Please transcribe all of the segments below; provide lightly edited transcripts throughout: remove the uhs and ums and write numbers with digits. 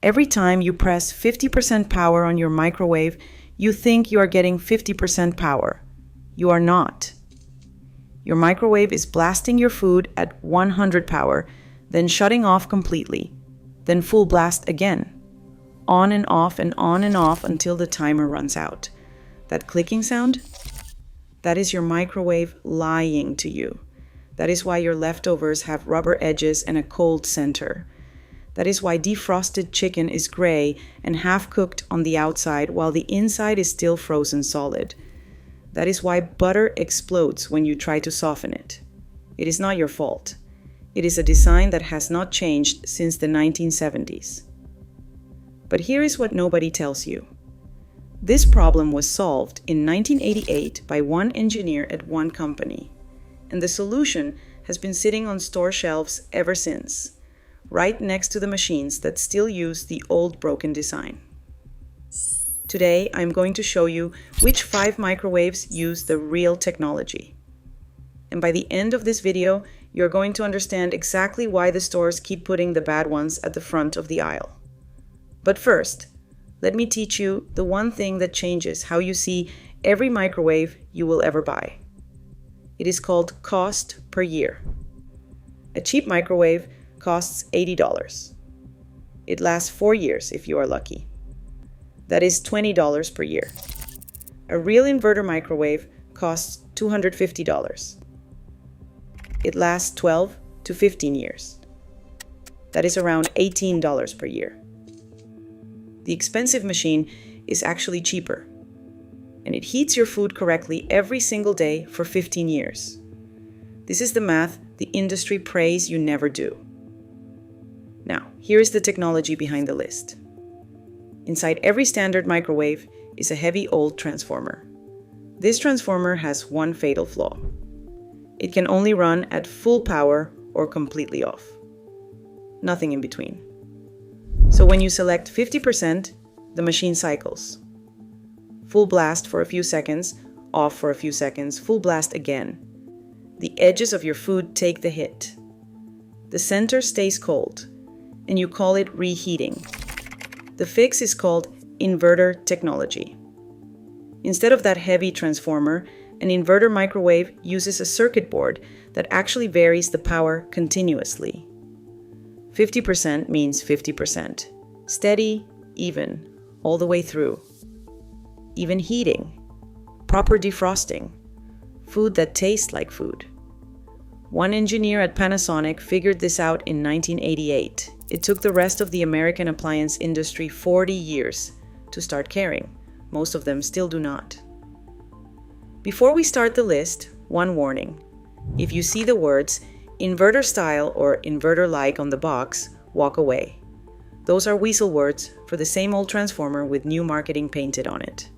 Every time you press 50% power on your microwave, you think you are getting 50% power. You are not. Your microwave is blasting your food at 100 power, then shutting off completely, then full blast again. On and off and on and off until the timer runs out. That clicking sound? That is your microwave lying to you. That is why your leftovers have rubber edges and a cold center. That is why defrosted chicken is gray and half-cooked on the outside while the inside is still frozen solid. That is why butter explodes when you try to soften it. It is not your fault. It is a design that has not changed since the 1970s. But here is what nobody tells you. This problem was solved in 1988 by one engineer at one company, and the solution has been sitting on store shelves ever since, right next to the machines that still use the old broken design. Today, I'm going to show you which 5 microwaves use the real technology. And by the end of this video, you're going to understand exactly why the stores keep putting the bad ones at the front of the aisle. But first, let me teach you the one thing that changes how you see every microwave you will ever buy. It is called cost per year. A cheap microwave costs $80. It lasts 4 years if you are lucky. That is $20 per year. A real inverter microwave costs $250. It lasts 12 to 15 years. That is around $18 per year. The expensive machine is actually cheaper, and it heats your food correctly every single day for 15 years. This is the math the industry prays you never do. Now, here is the technology behind the list. Inside every standard microwave is a heavy old transformer. This transformer has one fatal flaw. It can only run at full power or completely off. Nothing in between. So when you select 50%, the machine cycles. Full blast for a few seconds, off for a few seconds, full blast again. The edges of your food take the hit. The center stays cold, and you call it reheating. The fix is called inverter technology. Instead of that heavy transformer, an inverter microwave uses a circuit board that actually varies the power continuously. 50% means 50%. Steady, even, all the way through. Even heating. Proper defrosting. Food that tastes like food. One engineer at Panasonic figured this out in 1988. It took the rest of the American appliance industry 40 years to start caring. Most of them still do not. Before we start the list, one warning. If you see the words inverter style or inverter-like on the box, walk away. Those are weasel words for the same old transformer with new marketing painted on it.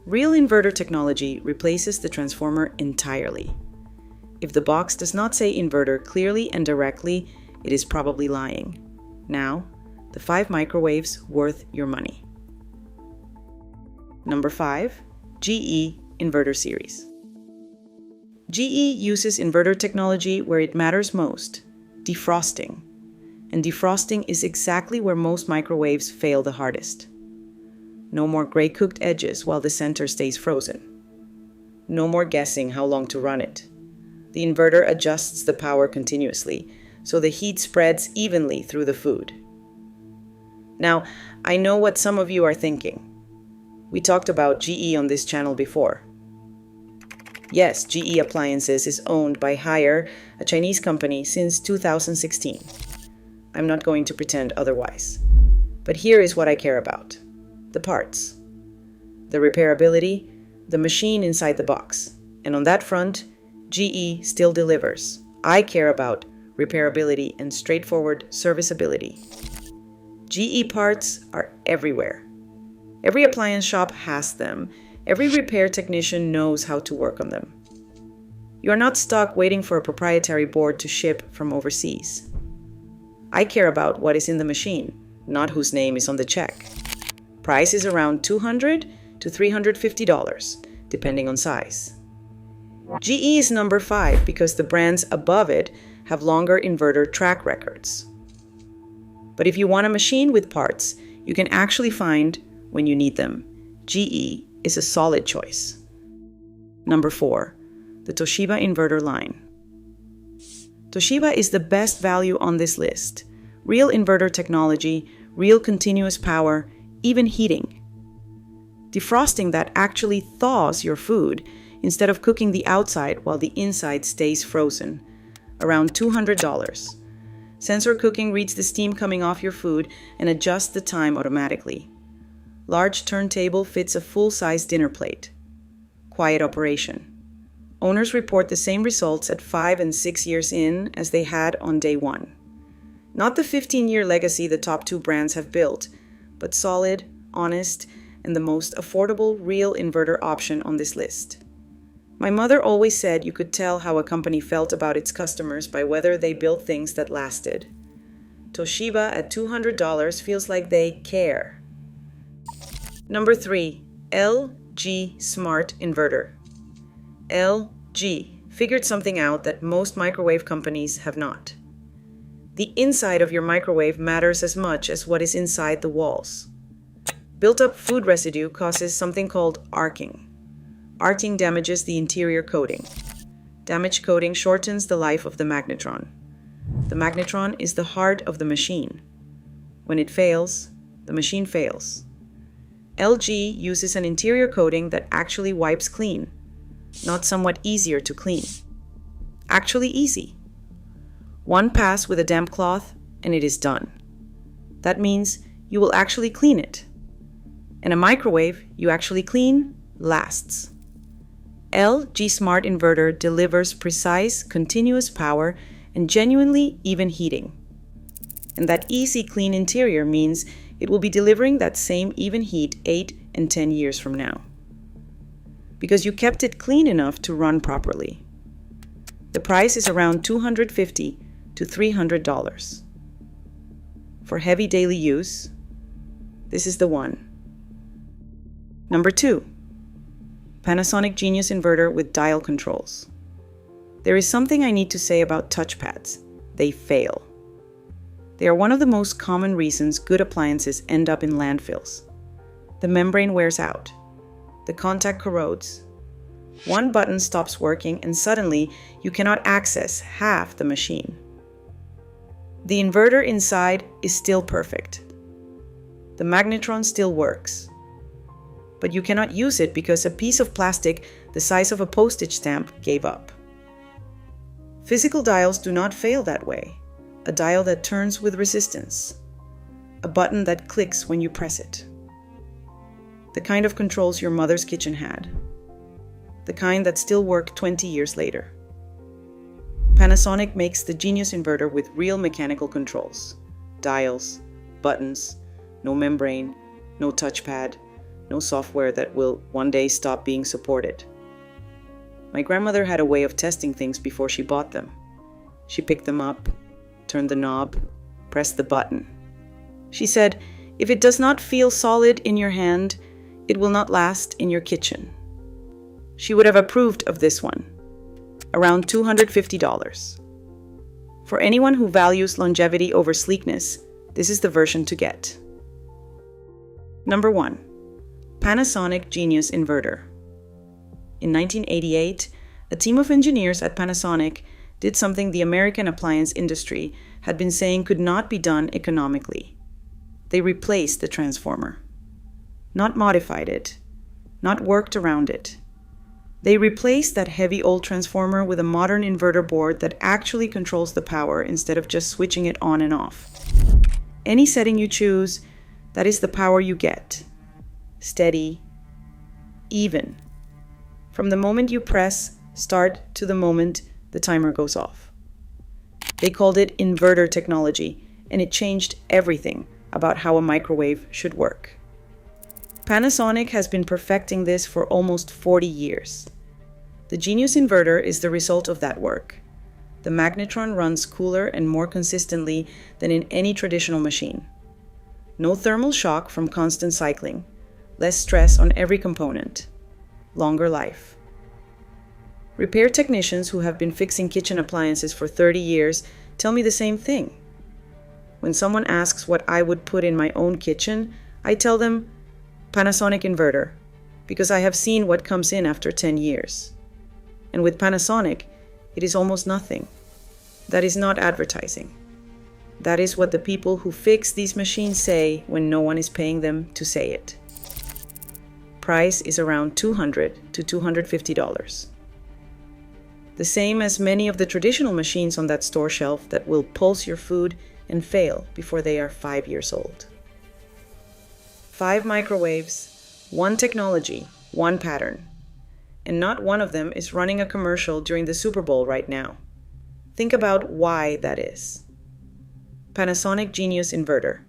Real inverter technology replaces the transformer entirely. If the box does not say inverter clearly and directly, it is probably lying. Now, the 5 microwaves worth your money. Number 5, GE Inverter Series. GE uses inverter technology where it matters most, defrosting. And defrosting is exactly where most microwaves fail the hardest. No more gray cooked edges while the center stays frozen. No more guessing how long to run it. The inverter adjusts the power continuously, so the heat spreads evenly through the food. Now, I know what some of you are thinking. We talked about GE on this channel before. Yes, GE Appliances is owned by Haier, a Chinese company, since 2016. I'm not going to pretend otherwise. But here is what I care about. The parts. The repairability, the machine inside the box. And on that front, GE still delivers. I care about repairability and straightforward serviceability. GE parts are everywhere. Every appliance shop has them. Every repair technician knows how to work on them. You are not stuck waiting for a proprietary board to ship from overseas. I care about what is in the machine, not whose name is on the check. Price is around $200 to $350, depending on size. GE is number 5 because the brands above it have longer inverter track records. But if you want a machine with parts you can actually find when you need them, GE is a solid choice. Number 4, the Toshiba inverter line. Toshiba is the best value on this list. Real inverter technology, real continuous power, even heating. Defrosting that actually thaws your food instead of cooking the outside while the inside stays frozen. Around $200. Sensor cooking reads the steam coming off your food and adjusts the time automatically. Large turntable fits a full-size dinner plate. Quiet operation. Owners report the same results at 5 and 6 years in as they had on day 1. Not the 15-year legacy the top 2 brands have built, but solid, honest, and the most affordable real inverter option on this list. My mother always said you could tell how a company felt about its customers by whether they built things that lasted. Toshiba at $200 feels like they care. Number 3, LG Smart Inverter. LG figured something out that most microwave companies have not. The inside of your microwave matters as much as what is inside the walls. Built-up food residue causes something called arcing. Arcing damages the interior coating. Damaged coating shortens the life of the magnetron. The magnetron is the heart of the machine. When it fails, the machine fails. LG uses an interior coating that actually wipes clean, not somewhat easier to clean. Actually easy. One pass with a damp cloth and it is done. That means you will actually clean it. And a microwave you actually clean lasts. LG Smart Inverter delivers precise, continuous power and genuinely even heating. And that easy clean interior means it will be delivering that same even heat 8 and 10 years from now. Because you kept it clean enough to run properly. The price is around $250 to $300. For heavy daily use, this is the one. Number 2, Panasonic Genius Inverter with dial controls. There is something I need to say about touchpads. They fail. They are one of the most common reasons good appliances end up in landfills. The membrane wears out. The contact corrodes. One button stops working and suddenly you cannot access half the machine. The inverter inside is still perfect. The magnetron still works. But you cannot use it because a piece of plastic the size of a postage stamp gave up. Physical dials do not fail that way. A dial that turns with resistance. A button that clicks when you press it. The kind of controls your mother's kitchen had. The kind that still work 20 years later. Panasonic makes the Genius Inverter with real mechanical controls. Dials, buttons, no membrane, no touchpad, no software that will one day stop being supported. My grandmother had a way of testing things before she bought them. She picked them up, turned the knob, pressed the button. She said, if it does not feel solid in your hand, it will not last in your kitchen. She would have approved of this one. Around $250. For anyone who values longevity over sleekness, this is the version to get. Number 1. Panasonic Genius Inverter. In 1988, a team of engineers at Panasonic did something the American appliance industry had been saying could not be done economically. They replaced the transformer. Not modified it, not worked around it. They replaced that heavy old transformer with a modern inverter board that actually controls the power instead of just switching it on and off. Any setting you choose, that is the power you get. Steady, even. From the moment you press start to the moment the timer goes off. They called it inverter technology, and it changed everything about how a microwave should work. Panasonic has been perfecting this for almost 40 years. The Genius Inverter is the result of that work. The magnetron runs cooler and more consistently than in any traditional machine. No thermal shock from constant cycling. Less stress on every component. Longer life. Repair technicians who have been fixing kitchen appliances for 30 years tell me the same thing. When someone asks what I would put in my own kitchen, I tell them Panasonic inverter, because I have seen what comes in after 10 years. And with Panasonic, it is almost nothing. That is not advertising. That is what the people who fix these machines say when no one is paying them to say it. Price is around $200 to $250. The same as many of the traditional machines on that store shelf that will pulse your food and fail before they are 5 years old. 5 microwaves, 1 technology, 1 pattern. And not one of them is running a commercial during the Super Bowl right now. Think about why that is. Panasonic Genius Inverter.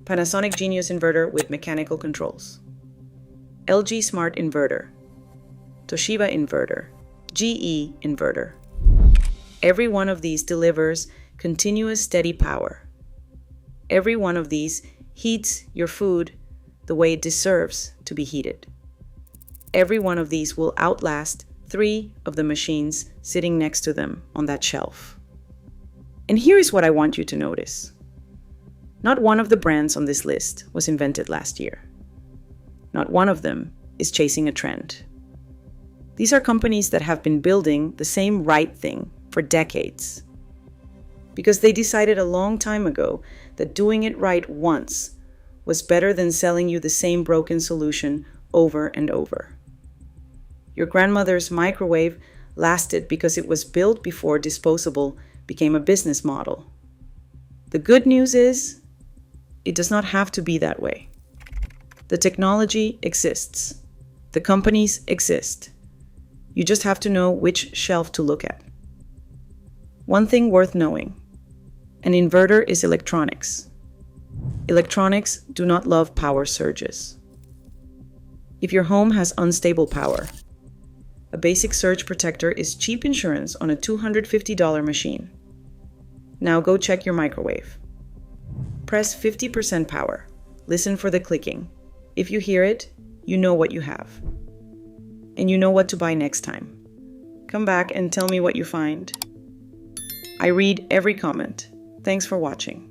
Panasonic Genius Inverter with mechanical controls. LG Smart Inverter. Toshiba Inverter. GE Inverter. Every one of these delivers continuous steady power. Every one of these heats your food the way it deserves to be heated. Every one of these will outlast 3 of the machines sitting next to them on that shelf. And here is what I want you to notice. Not one of the brands on this list was invented last year. Not one of them is chasing a trend. These are companies that have been building the same right thing for decades. Because they decided a long time ago that doing it right once was better than selling you the same broken solution over and over. Your grandmother's microwave lasted because it was built before disposable became a business model. The good news is, it does not have to be that way. The technology exists. The companies exist. You just have to know which shelf to look at. One thing worth knowing: an inverter is electronics. Electronics do not love power surges. If your home has unstable power, a basic surge protector is cheap insurance on a $250 machine. Now go check your microwave. Press 50% power. Listen for the clicking. If you hear it, you know what you have. And you know what to buy next time. Come back and tell me what you find. I read every comment. Thanks for watching.